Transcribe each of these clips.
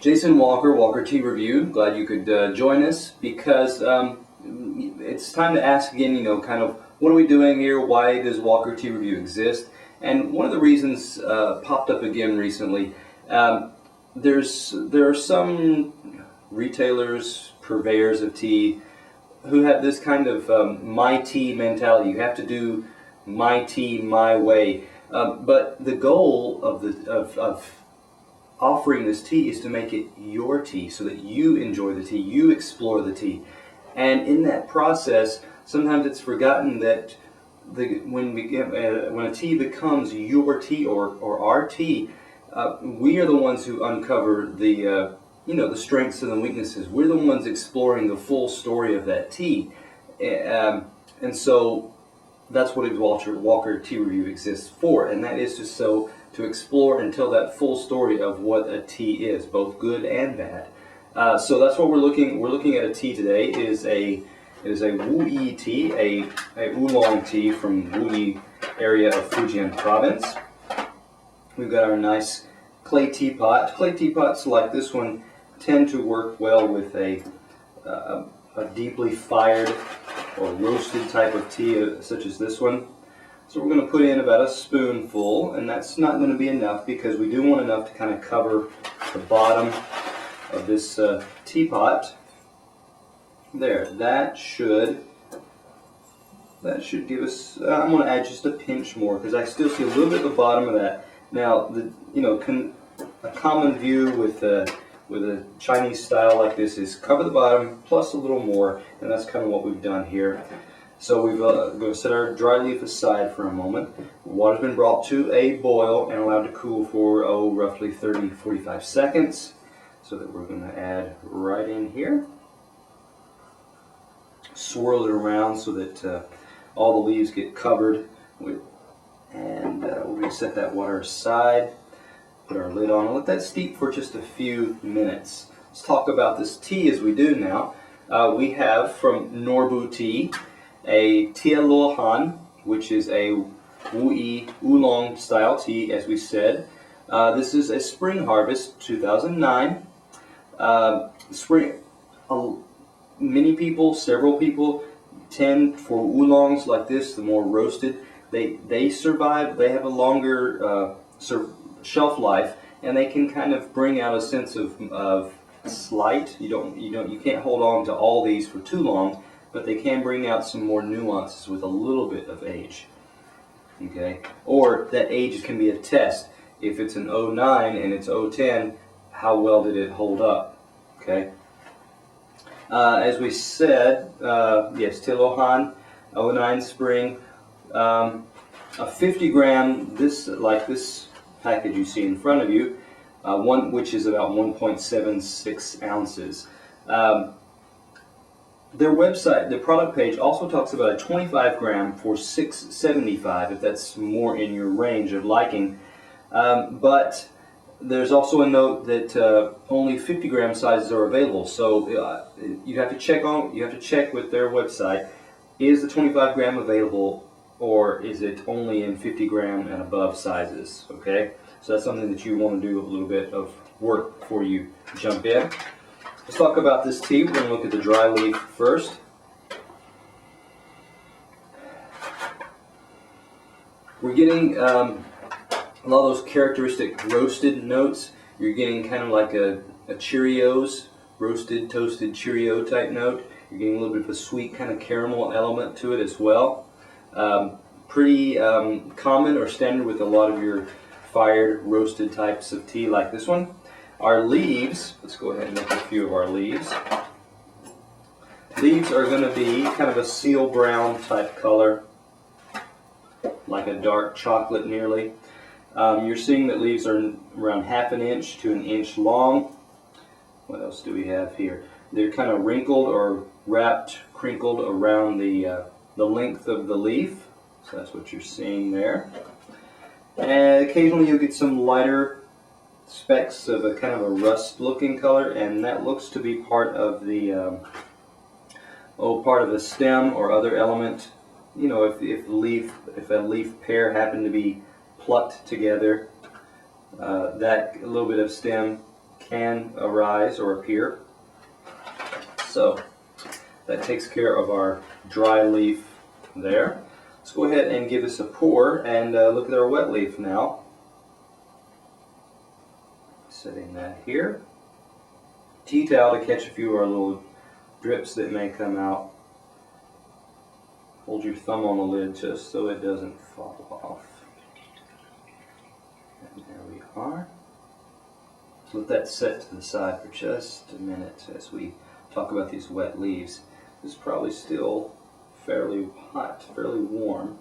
Jason Walker, Walker Tea Review. Glad you could join us because it's time to ask again, kind of what are we doing here? Why does Walker Tea Review exist? And one of the reasons popped up again recently. There are some retailers, purveyors of tea, who have this kind of my tea mentality. You have to do my tea my way. But the goal of offering this tea is to make it your tea so that you enjoy the tea, you explore the tea. And in that process, sometimes it's forgotten that when a tea becomes your tea or our tea, we are the ones who uncover the strengths and the weaknesses. We're the ones exploring the full story of that tea. And so that's what Walker Tea Review exists for, and that is to explore and tell that full story of what a tea is, both good and bad. So that's what we're looking at. A tea today. It is a Wuyi tea, a oolong tea from Wuyi area of Fujian province. We've got our nice clay teapot. Clay teapots like this one tend to work well with a deeply fired or roasted type of tea, such as this one. So we're going to put in about a spoonful, and that's not going to be enough because we do want enough to kind of cover the bottom of this teapot. There, that should give us. I'm going to add just a pinch more because I still see a little bit at the bottom of that. Now, a common view with a Chinese style like this is cover the bottom plus a little more, and that's kind of what we've done here. So we've going to set our dry leaf aside for a moment. The water's been brought to a boil and allowed to cool for roughly 30-45 seconds. So that we're going to add right in here. Swirl it around so that all the leaves get covered with, and we're going to set that water aside. Put our lid on and let that steep for just a few minutes. Let's talk about this tea as we do now. We have from Norbu Tea a TieLuoHan, which is a Wuyi oolong style tea, as we said. This is a spring harvest, 2009. Several people tend for oolongs like this, the more roasted, they survive. They have a longer shelf life, and they can kind of bring out a sense of slight. You can't hold on to all these for too long, but they can bring out some more nuances with a little bit of age. Okay, or that age can be a test. If it's an 09 and it's 010, how well did it hold up? Okay. As we said, yes, TieLuoHan, 09 spring, a 50 gram, this package you see in front of you, which is about 1.76 ounces. Their website, the product page, also talks about a 25 gram for $6.75, if that's more in your range of liking. But there's also a note that only 50 gram sizes are available. So you have to check with their website. Is the 25 gram available, or is it only in 50 gram and above sizes? Okay, so that's something that you want to do a little bit of work before you jump in. Let's talk about this tea. We're going to look at the dry leaf first. We're getting a lot of those characteristic roasted notes. You're getting kind of like a Cheerios, roasted, toasted Cheerio type note. You're getting a little bit of a sweet kind of caramel element to it as well. Pretty common or standard with a lot of your fired, roasted types of tea like this one. Our leaves, let's go ahead and look at a few of our leaves. Leaves are going to be kind of a seal brown type color, like a dark chocolate nearly. You're seeing that leaves are around ½ inch to 1 inch long. What else do we have here? They're kind of wrinkled or crinkled around the length of the leaf. So that's what you're seeing there. And occasionally you'll get some lighter specks of a kind of a rust looking color, and that looks to be part of the stem or other element. If a leaf pair happened to be plucked together, that a little bit of stem can arise or appear. So that takes care of our dry leaf there. Let's go ahead and give this a pour and look at our wet leaf now. Setting that here. Tea towel to catch a few of our little drips that may come out. Hold your thumb on the lid just so it doesn't fall off. And there we are. Let that set to the side for just a minute as we talk about these wet leaves. This is probably still fairly hot, fairly warm,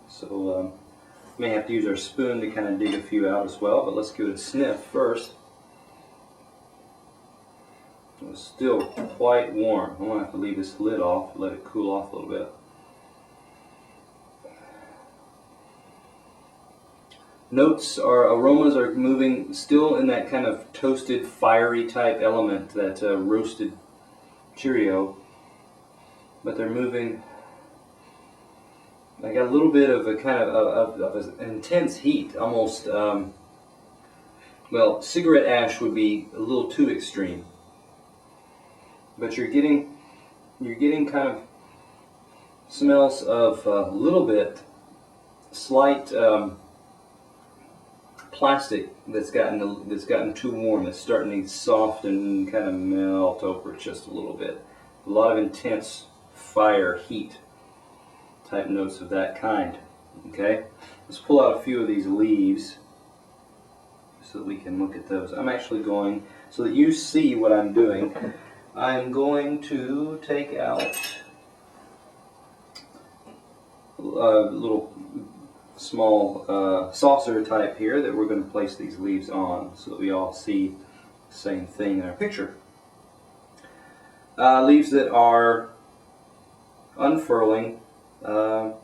so may have to use our spoon to kind of dig a few out as well, but let's give it a sniff first. It's still quite warm. I'm going to have to leave this lid off, let it cool off a little bit. Notes or aromas are moving still in that kind of toasted, fiery type element, that roasted Cheerio, but they're moving. I got a little bit of a kind of an intense heat, almost. Well, cigarette ash would be a little too extreme, but you're getting kind of smells of a little bit slight. Plastic that's gotten too warm, that's starting to soften and kind of melt over just a little bit. A lot of intense fire, heat type notes of that kind. Okay, let's pull out a few of these leaves so that we can look at those. I'm actually going, so that you see what I'm doing, I'm going to take out a little small saucer type here that we're going to place these leaves on so that we all see the same thing in our picture. Leaves that are unfurling, not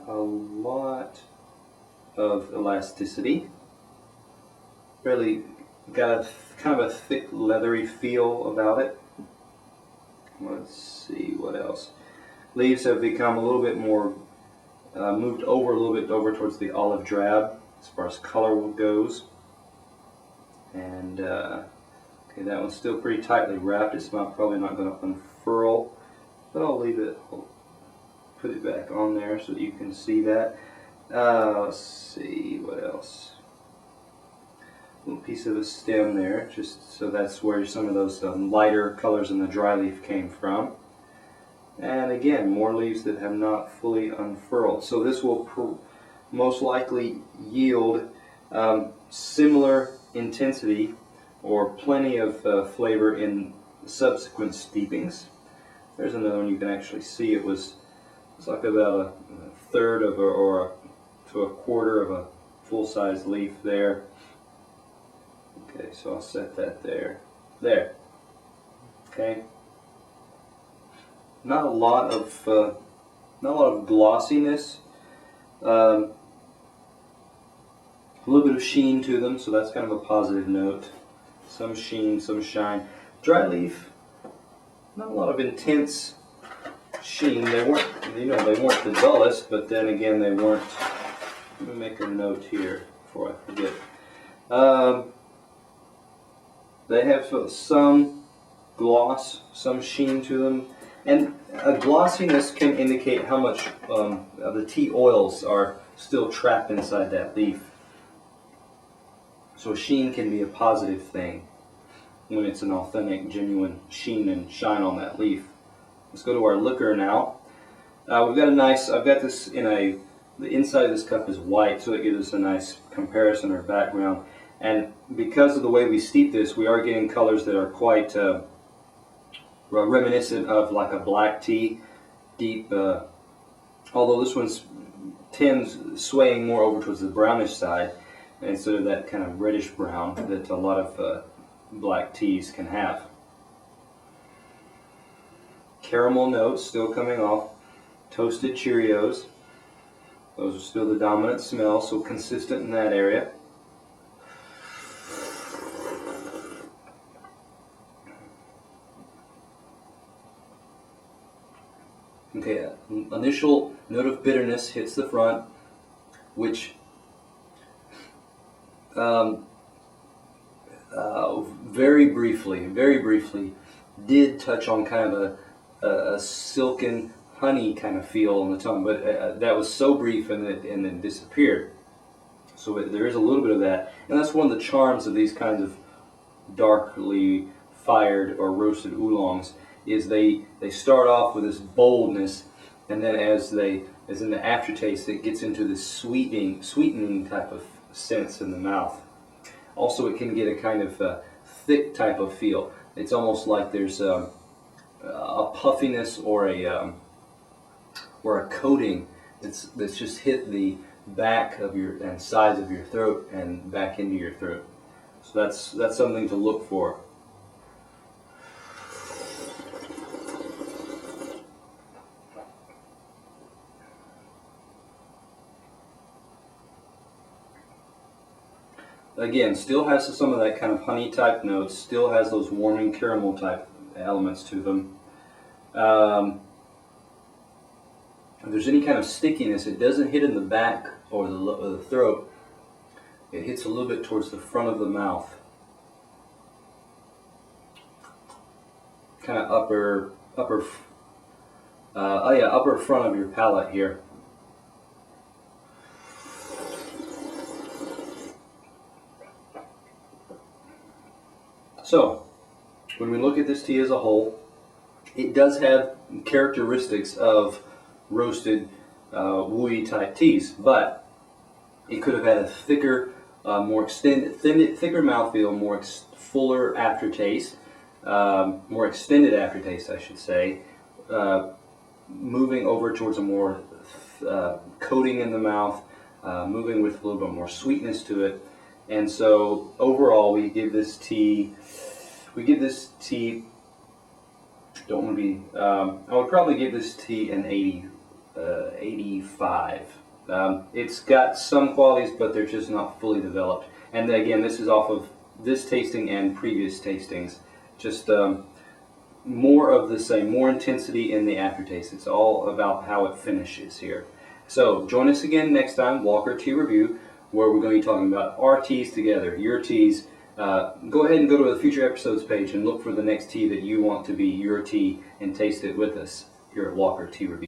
a lot of elasticity, really got a kind of a thick leathery feel about it. Let's see what else. Leaves have become a little bit more moved over a little bit over towards the olive drab as far as color goes, and okay, that one's still pretty tightly wrapped. It's probably not going to unfurl, but I'll leave it. I'll put it back on there so that you can see that. Let's see what else. A little piece of a stem there, just so that's where some of those lighter colors in the dry leaf came from. And again, more leaves that have not fully unfurled. So this will most likely yield similar intensity or plenty of flavor in subsequent steepings. There's another one you can actually see. It's like about a third of to a quarter of a full-size leaf there. Okay, so I'll set that there. There. Okay. Not a lot of glossiness. A little bit of sheen to them, so that's kind of a positive note. Some sheen, some shine. Dry leaf, not a lot of intense sheen. They weren't the dullest, but then again, they weren't. Let me make a note here before I forget. They have some gloss, some sheen to them. And a glossiness can indicate how much of the tea oils are still trapped inside that leaf. So sheen can be a positive thing when it's an authentic, genuine sheen and shine on that leaf. Let's go to our liquor now. I've got this the inside of this cup is white, so it gives us a nice comparison or background. And because of the way we steep this, we are getting colors that are quite reminiscent of like a black tea, deep, although this one's tends swaying more over towards the brownish side instead of that kind of reddish brown that a lot of black teas can have. Caramel notes still coming off. Toasted Cheerios. Those are still the dominant smell, so consistent in that area. Okay, initial note of bitterness hits the front, which very briefly, did touch on kind of a silken honey kind of feel on the tongue, but that was so brief and then disappeared. So there is a little bit of that, and that's one of the charms of these kinds of darkly fired or roasted oolongs. Is they start off with this boldness, and then as in the aftertaste, it gets into this sweetening type of sense in the mouth. Also, it can get a kind of thick type of feel. It's almost like there's a puffiness or a coating that's just hit the back of your and sides of your throat and back into your throat. So that's something to look for. Again, still has some of that kind of honey type notes, still has those warming caramel type elements to them. If there's any kind of stickiness, it doesn't hit in the back or the throat. It hits a little bit towards the front of the mouth. Kind of upper front of your palate here. So, when we look at this tea as a whole, it does have characteristics of roasted wooey type teas, but it could have had a thicker, more thicker mouthfeel, fuller aftertaste, more extended aftertaste, I should say, moving over towards a more coating in the mouth, moving with a little bit more sweetness to it. And so overall, we give this tea, don't want to be, I would probably give this tea an 85. It's got some qualities, but they're just not fully developed. And again, this is off of this tasting and previous tastings. Just more of the same, more intensity in the aftertaste. It's all about how it finishes here. So join us again next time, Walker Tea Review, where we're going to be talking about our teas together, your teas. Go ahead and go to the future episodes page and look for the next tea that you want to be your tea and taste it with us here at Walker Tea Review.